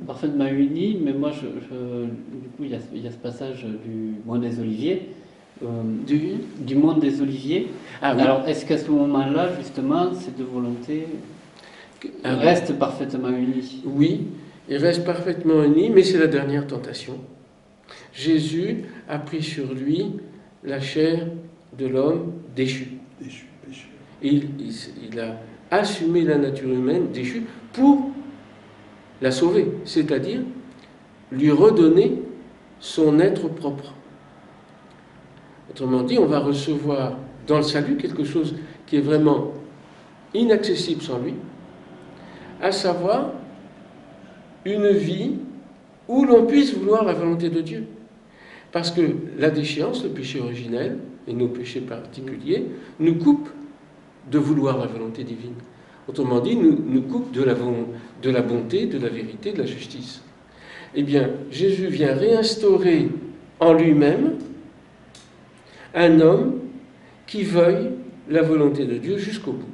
parfaitement unis, mais moi, du coup, il y a ce passage du monde des Oliviers. Du monde des Oliviers. Ah oui. Alors, est-ce qu'à ce moment-là, justement, ces deux volontés restent parfaitement unies? Oui, ils restent parfaitement unis, mais c'est la dernière tentation. Jésus a pris sur lui la chair de l'homme déchu. Il a assumé la nature humaine déchue pour la sauver, c'est-à-dire lui redonner son être propre. Autrement dit, on va recevoir dans le salut quelque chose qui est vraiment inaccessible sans lui, à savoir une vie où l'on puisse vouloir la volonté de Dieu. Parce que la déchéance, le péché originel, et nos péchés particuliers, nous coupent de vouloir la volonté divine. Autrement dit, nous coupent de la bonté, de la vérité, de la justice. Eh bien, Jésus vient réinstaurer en lui-même un homme qui veuille la volonté de Dieu jusqu'au bout.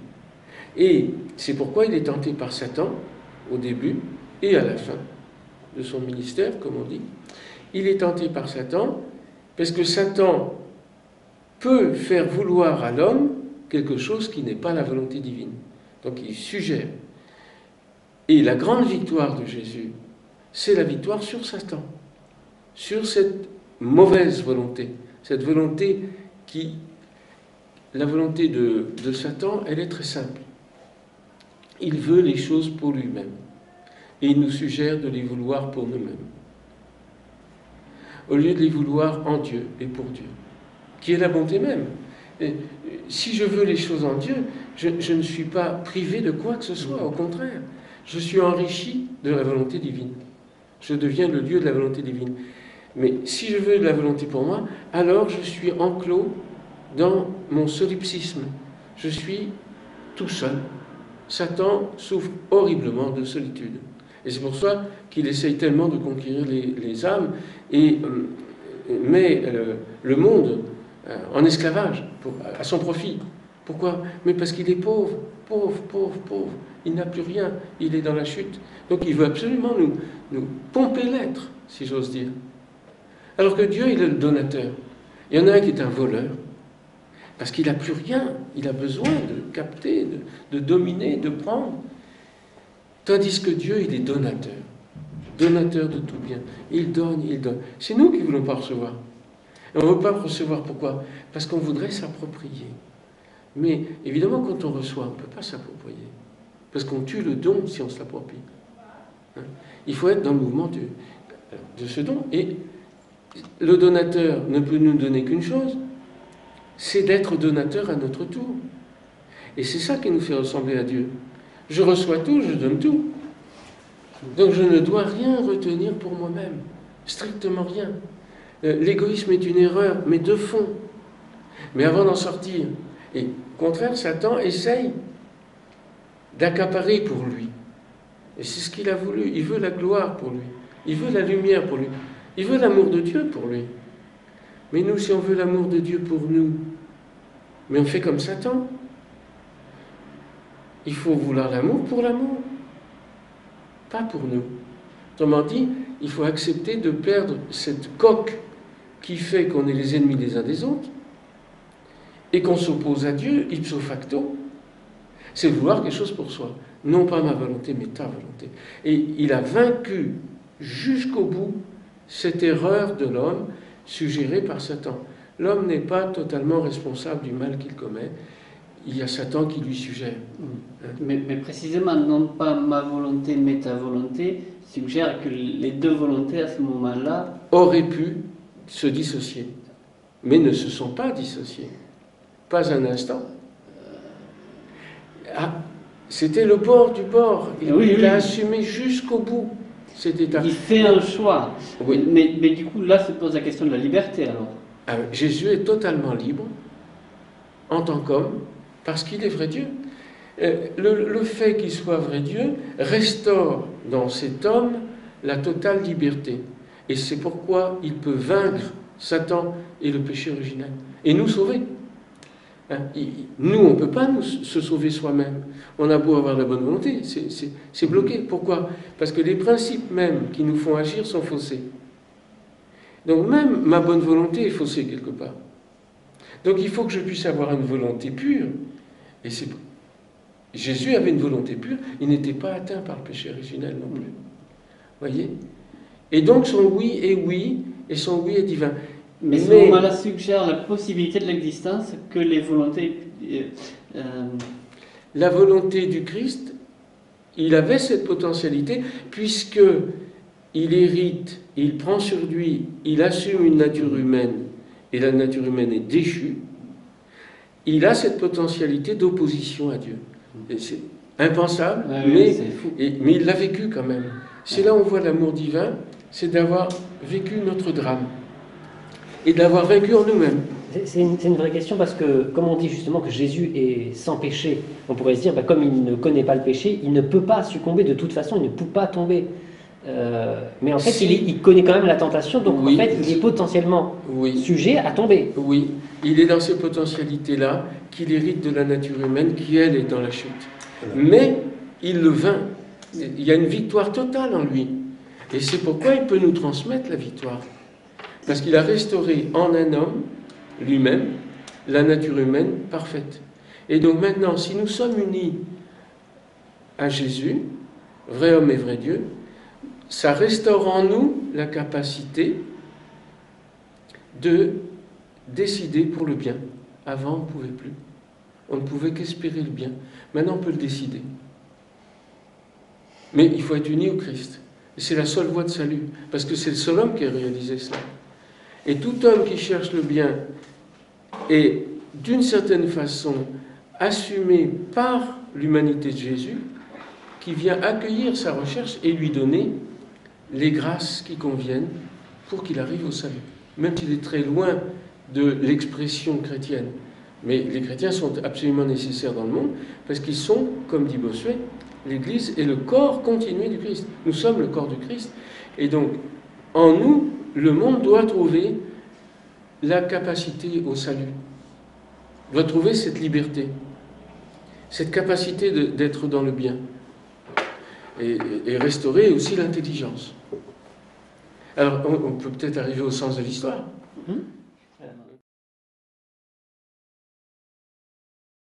Et c'est pourquoi il est tenté par Satan, au début et à la fin de son ministère, comme on dit. Il est tenté par Satan, parce que Satan peut faire vouloir à l'homme quelque chose qui n'est pas la volonté divine. Donc il suggère. Et la grande victoire de Jésus, c'est la victoire sur Satan, sur cette mauvaise volonté, cette volonté qui... La volonté de Satan, elle est très simple. Il veut les choses pour lui-même. Et il nous suggère de les vouloir pour nous-mêmes. Au lieu de les vouloir en Dieu et pour Dieu, qui est la bonté même. Et si je veux les choses en Dieu, je ne suis pas privé de quoi que ce soit, au contraire. Je suis enrichi de la volonté divine. Je deviens le lieu de la volonté divine. Mais si je veux de la volonté pour moi, alors je suis enclos dans mon solipsisme. Je suis tout seul. Satan souffre horriblement de solitude. Et c'est pour ça qu'il essaye tellement de conquérir les âmes et met le monde en esclavage à son profit. Pourquoi? Mais parce qu'il est pauvre. Il n'a plus rien. Il est dans la chute. Donc il veut absolument nous pomper l'être, si j'ose dire. Alors que Dieu, il est le donateur. Il y en a un qui est un voleur. Parce qu'il n'a plus rien, il a besoin de capter, de dominer, de prendre. Tandis que Dieu, il est donateur. Donateur de tout bien. Il donne, il donne. C'est nous qui ne voulons pas recevoir. Et on ne veut pas recevoir, pourquoi? Parce qu'on voudrait s'approprier. Mais évidemment, quand on reçoit, on ne peut pas s'approprier. Parce qu'on tue le don si on se l'approprie. Hein? Il faut être dans le mouvement de ce don. Et le donateur ne peut nous donner qu'une chose, c'est d'être donateur à notre tour. Et c'est ça qui nous fait ressembler à Dieu. Je reçois tout, je donne tout. Donc je ne dois rien retenir pour moi-même. Strictement rien. L'égoïsme est une erreur, mais de fond. Mais avant d'en sortir, et au contraire, Satan essaye d'accaparer pour lui. Et c'est ce qu'il a voulu. Il veut la gloire pour lui. Il veut la lumière pour lui. Il veut l'amour de Dieu pour lui. Mais nous, si on veut l'amour de Dieu pour nous, mais on fait comme Satan. Il faut vouloir l'amour pour l'amour, pas pour nous. Autrement dit, il faut accepter de perdre cette coque qui fait qu'on est les ennemis les uns des autres et qu'on s'oppose à Dieu ipso facto. C'est vouloir quelque chose pour soi. Non pas ma volonté, mais ta volonté. Et il a vaincu jusqu'au bout cette erreur de l'homme suggérée par Satan. L'homme n'est pas totalement responsable du mal qu'il commet. Il y a Satan qui lui suggère. Mais précisément, non pas ma volonté, mais ta volonté, suggère que les deux volontés à ce moment-là auraient pu se dissocier, mais ne se sont pas dissociées. Pas un instant. Ah, c'était le bord du bord. Il a assumé jusqu'au bout cet état. Il fait un choix. Oui. Mais du coup, là se pose la question de la liberté alors. Jésus est totalement libre en tant qu'homme parce qu'il est vrai Dieu. Le fait qu'il soit vrai Dieu restaure dans cet homme la totale liberté. Et c'est pourquoi il peut vaincre Satan et le péché originel et nous sauver. Hein, nous, on ne peut pas se sauver soi-même. On a beau avoir la bonne volonté, c'est bloqué. Pourquoi? Parce que les principes même qui nous font agir sont faussés. Donc même ma bonne volonté est faussée quelque part. Donc il faut que je puisse avoir une volonté pure. Et Jésus avait une volonté pure, il n'était pas atteint par le péché originel non plus. Voyez? Et donc son oui est oui, et son oui est divin. Mais ce moment-là suggère la possibilité de l'existence que les volontés... La volonté du Christ, il avait cette potentialité, puisque il hérite, il prend sur lui, il assume une nature humaine, et la nature humaine est déchue, il a cette potentialité d'opposition à Dieu. Et c'est impensable, mais il l'a vécu quand même. C'est là où on voit l'amour divin, c'est d'avoir vécu notre drame et d'avoir vaincu en nous-mêmes. C'est une vraie question parce que, comme on dit justement que Jésus est sans péché, on pourrait se dire, comme il ne connaît pas le péché, il ne peut pas succomber de toute façon, il ne peut pas tomber. Mais en fait, il connaît quand même la tentation, donc en fait, il est potentiellement sujet à tomber. Oui, il est dans ces potentialités-là qu'il hérite de la nature humaine qui, elle, est dans la chute. Mais il le vainc. Il y a une victoire totale en lui. Et c'est pourquoi il peut nous transmettre la victoire. Parce qu'il a restauré en un homme, lui-même, la nature humaine parfaite. Et donc maintenant, si nous sommes unis à Jésus, vrai homme et vrai Dieu, ça restaure en nous la capacité de décider pour le bien. Avant, on ne pouvait plus. On ne pouvait qu'espérer le bien. Maintenant, on peut le décider. Mais il faut être uni au Christ. Et c'est la seule voie de salut. Parce que c'est le seul homme qui a réalisé cela. Et tout homme qui cherche le bien est, d'une certaine façon, assumé par l'humanité de Jésus, qui vient accueillir sa recherche et lui donner les grâces qui conviennent pour qu'il arrive au salut. Même s'il est très loin de l'expression chrétienne. Mais les chrétiens sont absolument nécessaires dans le monde, parce qu'ils sont, comme dit Bossuet, l'Église est le corps continué du Christ. Nous sommes le corps du Christ. Et donc, en nous, le monde doit trouver la capacité au salut. Doit trouver cette liberté. Cette capacité d'être dans le bien. Et restaurer aussi l'intelligence. Alors, on peut peut-être arriver au sens de l'histoire.